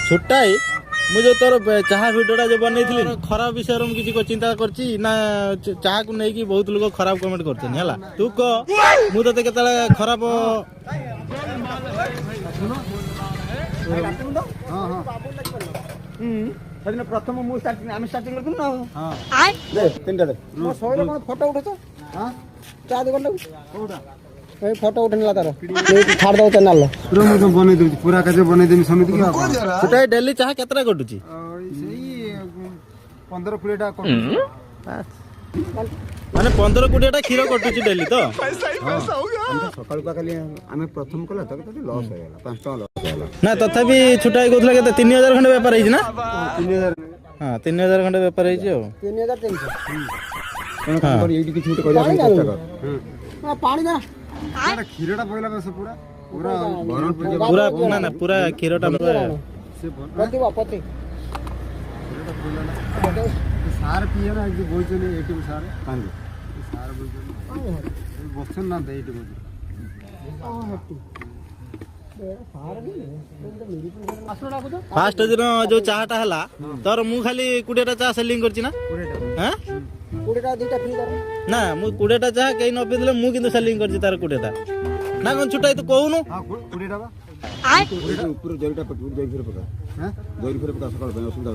ଛୋଟାଇ ମୁଁ ଯୋଉ ତୋର ଚାହା ଭିଡିଓଟା ଯୋଉ ବନେଇଥିଲି ଖରାପ ବିଷୟରେ ମୁଁ କିଛି ଚିନ୍ତା କରିଛି ନା ଚାହାକୁ ନେଇକି ବହୁତ ଲୋକ ଖରାପ କମେଣ୍ଟ କରୁଛନ୍ତି ହେଲା ତୁ କହ ମୁଁ ତତେ କେତେବେଳେ ଖରାପ ସେଦିନ ପ୍ରଥମ ମୁଁ ଆମେ ଷ୍ଟାର୍ଟିଂ କରିଥିଲୁ ନା ତିନିଟା ମୋ ଶୈଳ କଣ ଫଟୋ ଉଠେଛ ଚା ଦୋକାନଟାକୁ କୋଉଟା ଏଇ ଫଟୋ ଉଠେଇଲା ତାର ଛାଡି ଦଉ ଚ୍ୟାନେଲ ପୁରା ମୁଁ ବନେଇ ଦେଉଛି ପୁରା କାର୍ଯ୍ୟ ବନେଇ ଦେବି ସେମିତି କି ସେଟା ଡେଲି ଚାହା କେତେଟା କଟୁଛି ସେଇ 15-20ଟା କରୁଛି ମାନେ 15-20ଟା କ୍ଷୀର କଟୁଛି ଡେଲି ତ ସକାଳୁ ଖାଲି ଆମେ ପ୍ରଥମ କଲା ତ ଲସ୍ ହେଇଗଲା 5 ଟଙ୍କା ଲସ୍ ହେଇଗଲା ନା ତଥାପି ଛୋଟାଇ କହୁଥିଲା କେତେ 3000 ଖଣ୍ଡେ ବେପାର ହେଇଛି ନା 3000 ହଁ 3000 ଖଣ୍ଡେ ବେପାର ହେଇଛି ଆଉ 3300 କଣ ଏଇଠି କିଛି ଗୋଟେ କରିବା ପାଇଁ ଚେଷ୍ଟା କର ପାଣି ନା କ୍ଷୀରଟା ପଇଲା ବସ ପୁରା ପୁରା ପୁରା ନା ନା ପୁରା କ୍ଷୀରଟା ପୁରା ପତି ସାର ପିଏ ନା ଏଠି ବଇଛନ୍ତି ଏଠି ସାର କାହିଁକି ସାର ବଇଛନ୍ତି ବସନ୍ ନା ଏଇଠି ବଇଛନ୍ତି ଫାଷ୍ଟ ଦିନ ଯୋଉ ଚାହାଟା ହେଲା ତୋର ମୁଁ ଖାଲି 20ଟା ଚାହା ସେଲିଂ କରିଛି ନା ହାଁ 20ଟା ଦିଟା ଫ୍ରି କର ନା ମୁଁ 20ଟା ଚାହା କେହି ନ ପିଇଥିଲେ ମୁଁ କିନ୍ତୁ ସେଲିଂ କରିଛି ତାର 20ଟା ନା କଣ ଛୋଟାଇ ତୁ କହୁନୁ 20ଟା ବା ଉପରୁ ଜରିଟା ପକା ଜରି ଫେରେ ପକା ସକାଳ ପାଇଁ ଅସୁବିଧା